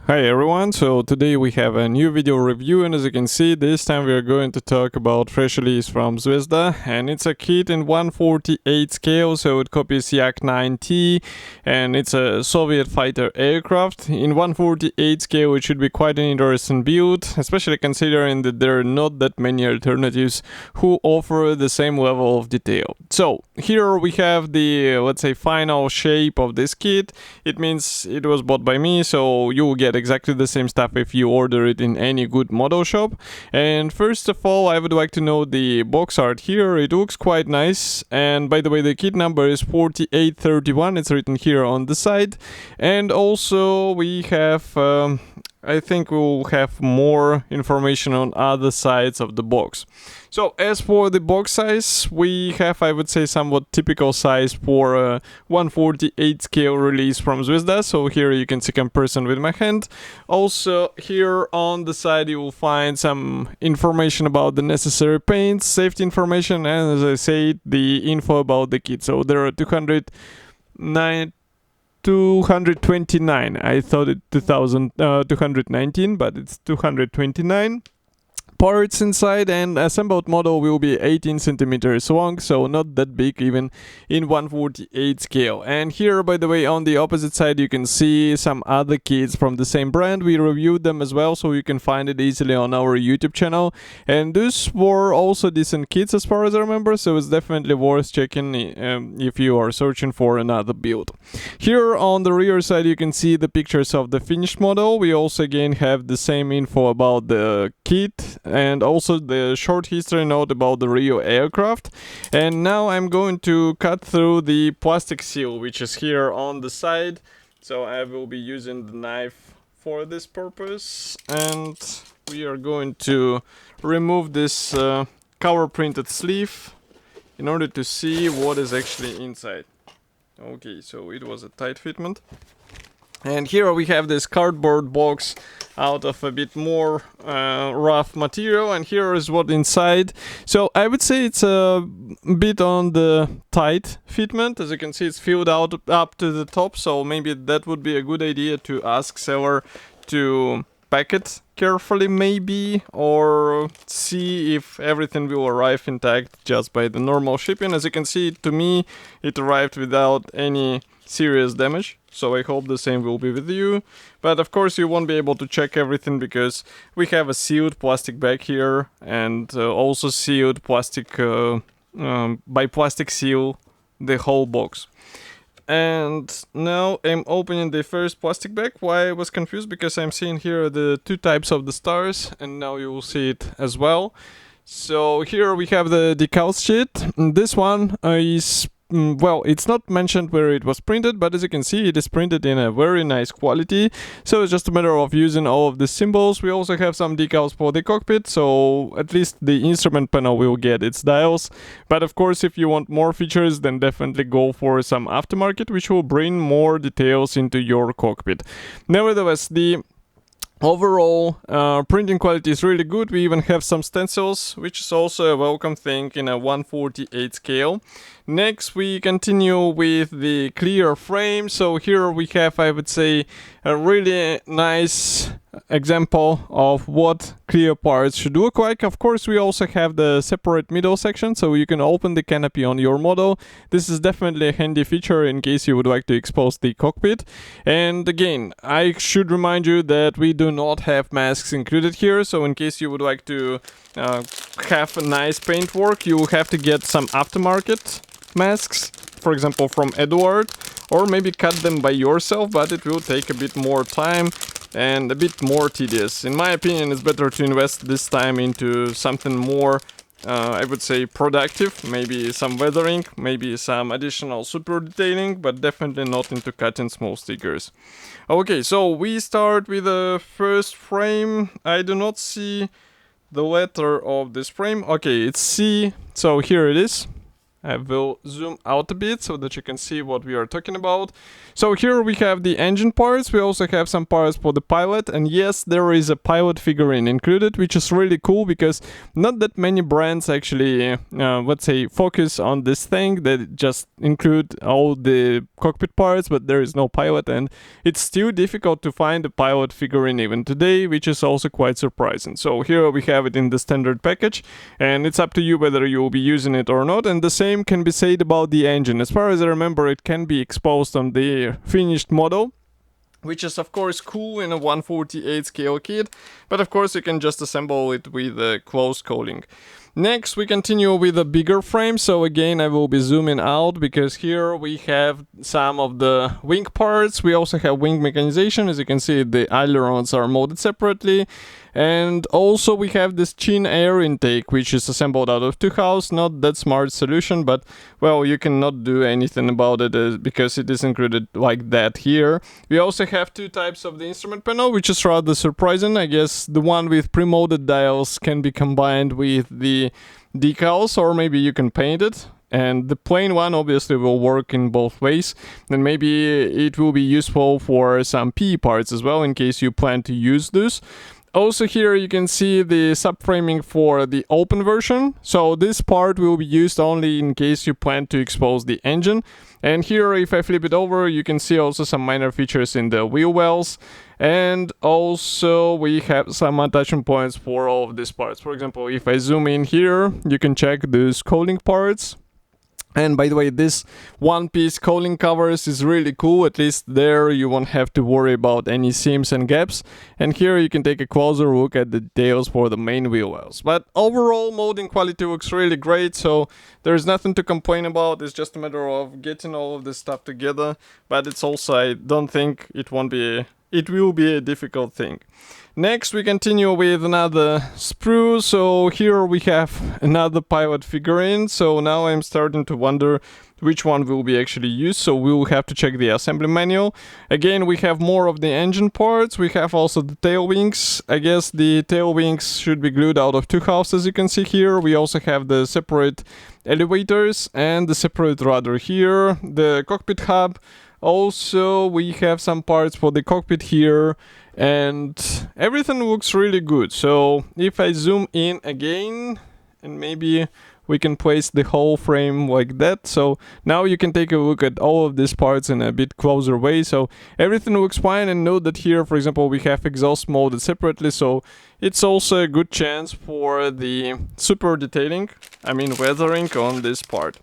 Hi everyone, so today we have a new video review, and as you can see, this time we are going to talk about fresh release from Zvezda, and it's a kit in 1/48 scale, so it copies Yak-9T, and it's a Soviet fighter aircraft. In 1/48 scale it should be quite an interesting build, especially considering that there are not that many alternatives who offer the same level of detail. So here we have the, let's say, final shape of this kit. It means it was bought by me, so you will get exactly the same stuff if you order it in any good model shop. And first of all, I would like to know the box art here. It looks quite nice, and by the way, the kit number is 4831. It's written here on the side. And also we have I think we'll have more information on other sides of the box. So as for the box size, we have, I would say, somewhat typical size for a 1/48 scale release from Zvezda. So here you can see comparison with my hand. Also here on the side you will find some information about the necessary paints, safety information, and as I said, the info about the kit. So there are 229. I thought it 219, but it's 229 parts inside, and assembled model will be 18 centimeters long, so not that big even in 1/48 scale. And here, by the way, on the opposite side you can see some other kits from the same brand. We reviewed them as well, so you can find it easily on our YouTube channel, and those were also decent kits as far as I remember, so it's definitely worth checking if you are searching for another build. Here on the rear side you can see the pictures of the finished model. We also again have the same info about the kit and also the short history note about the real aircraft. And now I'm going to cut through the plastic seal, which is here on the side. So I will be using the knife for this purpose, and we are going to remove this cover printed sleeve in order to see what is actually inside. Okay, so it was a tight fitment. And here we have this cardboard box out of a bit more rough material, and here is what inside. So I would say it's a bit on the tight fitment. As you can see, it's filled out up to the top, so maybe that would be a good idea to ask seller to pack it carefully maybe, or see if everything will arrive intact just by the normal shipping. As you can see, to me it arrived without any serious damage, so I hope the same will be with you. But of course you won't be able to check everything because we have a sealed plastic bag here, and also sealed plastic by plastic seal the whole box. And now I'm opening the first plastic bag. Why I was confused, because I'm seeing here the two types of the stars, and now you will see it as well. So here we have the Decals sheet. This one is, well, it's not mentioned where it was printed, but as you can see, it is printed in a very nice quality. So it's just a matter of using all of the symbols. We also have some decals for the cockpit, so at least the instrument panel will get its dials. But of course, if you want more features, then definitely go for some aftermarket, which will bring more details into your cockpit. Nevertheless, the overall printing quality is really good. We even have some stencils, which is also a welcome thing in a 1/48 scale. Next we continue with the clear frame. So here we have, I would say, a really nice example of what clear parts should look like. Of course, we also have the separate middle section, so you can open the canopy on your model. This is definitely a handy feature in case you would like to expose the cockpit. And again, I should remind you that we do not have masks included here, so in case you would like to have a nice paintwork, you will have to get some aftermarket masks, for example from Edward, or maybe cut them by yourself, but it will take a bit more time and a bit more tedious. In my opinion, it's better to invest this time into something more, I would say, productive. Maybe some weathering, maybe some additional super detailing, but definitely not into cutting small stickers. Okay, so we start with the first frame. I do not see the letter of this frame. Okay, it's C, so here it is. I will zoom out a bit so that you can see what we are talking about. So here we have the engine parts. We also have some parts for the pilot, and yes, there is a pilot figurine included, which is really cool because not that many brands actually, let's say, focus on this thing. They just include all the cockpit parts, but there is no pilot, and it's still difficult to find a pilot figurine even today, which is also quite surprising. So here we have it in the standard package, and it's up to you whether you will be using it or not. And the same can be said about the engine. As far as I remember, it can be exposed on the finished model, which is of course cool in a 1/48 scale kit, but of course you can just assemble it with a close cowling. Next, we continue with a bigger frame. So again, I will be zooming out because here we have some of the wing parts. We also have wing mechanization. As you can see, the ailerons are molded separately. And also we have this chin air intake, which is assembled out of two halves. Not that smart solution, but well, you cannot do anything about it because it is included like that here. We also have two types of the instrument panel, which is rather surprising. I guess the one with pre-molded dials can be combined with the decals, or maybe you can paint it. And the plain one obviously will work in both ways. Then maybe it will be useful for some PE parts as well in case you plan to use this. Also here you can see the subframing for the open version. So this part will be used only in case you plan to expose the engine. And here if I flip it over, you can see also some minor features in the wheel wells. And also we have some attachment points for all of these parts. For example, if I zoom in here, you can check those cowling parts. And by the way, this one-piece cowling covers is really cool. At least there you won't have to worry about any seams and gaps. And here you can take a closer look at the details for the main wheel wells. But overall, molding quality looks really great, so there's nothing to complain about. It's just a matter of getting all of this stuff together. But it's also, I don't think it will be a difficult thing. Next, we continue with another sprue. So here we have another pilot figurine. So now I'm starting to wonder which one will be actually used. So we will have to check the assembly manual. Again, we have more of the engine parts. We have also the tail wings. I guess the tail wings should be glued out of two halves, as you can see here. We also have the separate elevators and the separate rudder here. The cockpit hub. Also, we have some parts for the cockpit here, and everything looks really good. So if I zoom in again, and maybe we can place the whole frame like that. So now you can take a look at all of these parts in a bit closer way. So everything looks fine, and note that here, for example, we have exhaust molded separately. So it's also a good chance for the super detailing, weathering on this part.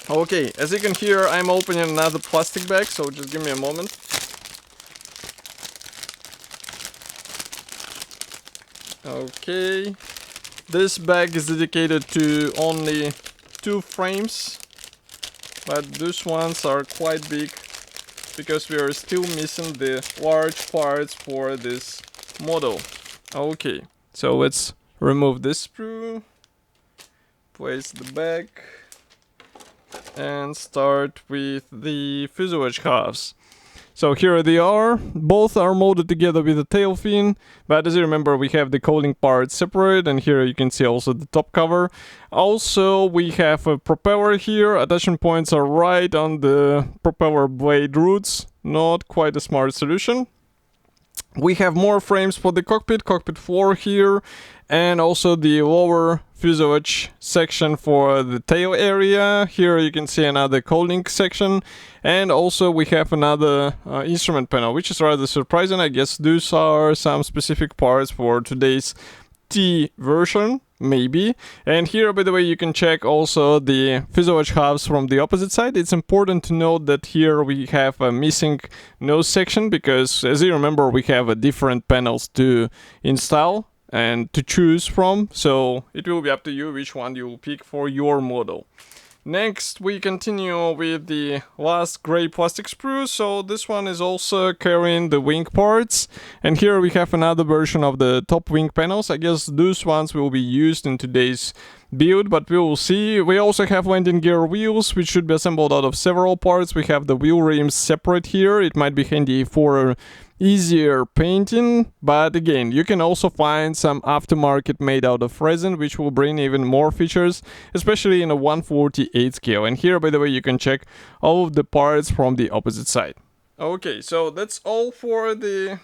Okay, as you can hear, I'm opening another plastic bag, so just give me a moment. Okay, this bag is dedicated to only 2 frames, but these ones are quite big because we are still missing the large parts for this model. Okay, so let's remove this sprue, place the bag, and start with the fuselage halves. So here they are. Both are molded together with a tail fin, but as you remember, we have the cowling parts separate, and here you can see also the top cover. Also, we have a propeller here. Attachment points are right on the propeller blade roots. Not quite a smart solution. We have more frames for the cockpit floor here, and also the lower fuselage section for the tail area. Here you can see another cowling section, and also we have another instrument panel, which is rather surprising. I guess those are some specific parts for today's T version, maybe. And here, by the way, you can check also the fuselage halves from the opposite side. It's important to note that here we have a missing nose section because, as you remember, we have different panels to install and to choose from, so it will be up to you which one you will pick for your model. Next, we continue with the last gray plastic sprue. So this one is also carrying the wing parts, and here we have another version of the top wing panels. I guess those ones will be used in today's build, but we will see. We also have landing gear wheels, which should be assembled out of several parts. We have the wheel rims separate here. It might be handy for easier painting, but again, you can also find some aftermarket made out of resin, which will bring even more features, especially in a 1/48 scale. And here, by the way, you can check all of the parts from the opposite side. Okay, so that's all for the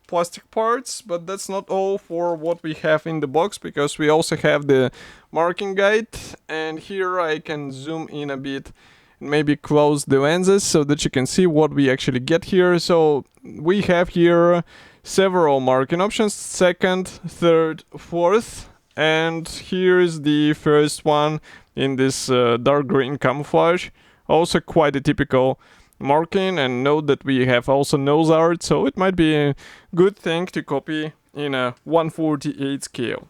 plastic parts, but that's not all for what we have in the box, because we also have the marking guide, and here I can zoom in a bit, maybe close the lenses so that you can see what we actually get here. So we have here several marking options: second, third, fourth, and here's the first one in this dark green camouflage. Also quite a typical marking, and note that we have also nose art, so it might be a good thing to copy in a 1/48 scale.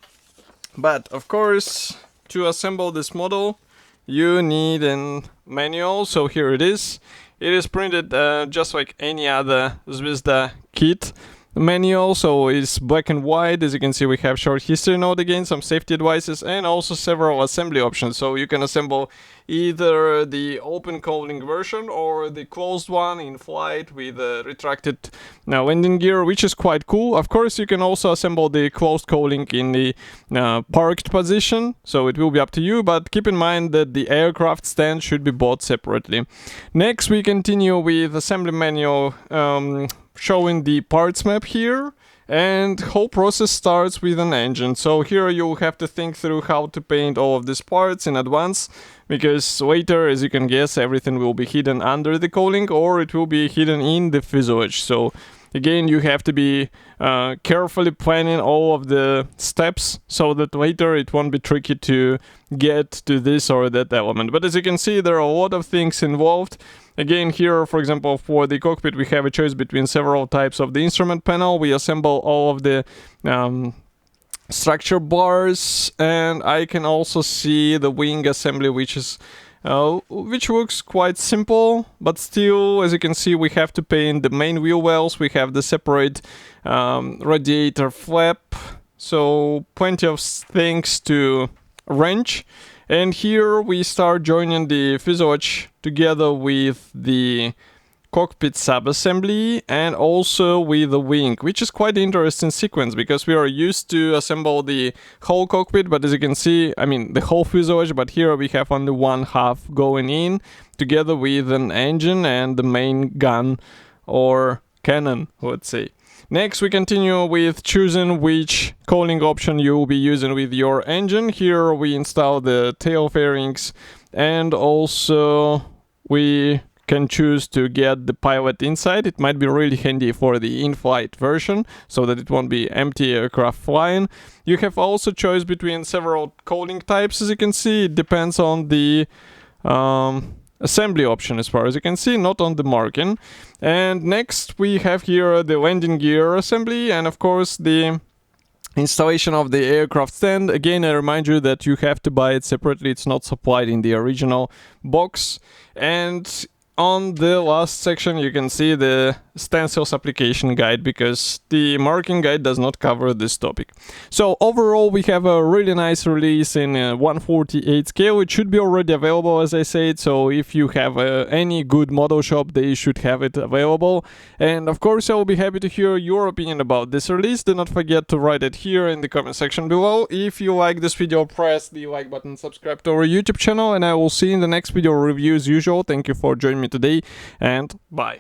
But of course, to assemble this model you need a manual, so here it is. It is printed just like any other Zvezda kit manual, so it's black and white. As you can see, we have short history note again, some safety advices, and also several assembly options. So you can assemble either the open cowling version or the closed one in flight with a retracted landing gear, which is quite cool. Of course, you can also assemble the closed cowling in the parked position, so it will be up to you, but keep in mind that the aircraft stand should be bought separately. Next, we continue with assembly manual, showing the parts map here, and whole process starts with an engine. So here you'll have to think through how to paint all of these parts in advance, because later, as you can guess, everything will be hidden under the cowling or it will be hidden in the fuselage. So again, you have to be carefully planning all of the steps so that later it won't be tricky to get to this or that element. But as you can see, there are a lot of things involved. Again, here, for example, for the cockpit, we have a choice between several types of the instrument panel. We assemble all of the structure bars, and I can also see the wing assembly, which looks quite simple, but still, as you can see, we have to paint the main wheel wells. We have the separate radiator flap, so plenty of things to arrange. And here we start joining the fuselage together with the cockpit sub-assembly and also with the wing, which is quite an interesting sequence because we are used to assemble the whole cockpit, but as you can see, I mean the whole fuselage, but here we have only one half going in together with an engine and the main gun or cannon, let's say. Next, we continue with choosing which cowling option you will be using with your engine. Here we install the tail fairings, and also we can choose to get the pilot inside. It might be really handy for the in-flight version so that it won't be empty aircraft flying. You have also choice between several cowling types. As you can see, it depends on the assembly option, as far as you can see, not on the marking. And next we have here the landing gear assembly and of course the installation of the aircraft stand. Again, I remind you that you have to buy it separately, it's not supplied in the original box. And on the last section you can see the stencils application guide, because the marking guide does not cover this topic. So overall we have a really nice release in 1/48 scale. It should be already available, as I said, so if you have any good model shop, they should have it available. And of course I will be happy to hear your opinion about this release. Do not forget to write it here in the comment section below. If you like this video, press the like button, subscribe to our YouTube channel, and I will see you in the next video review as usual. Thank you for joining me today, and bye.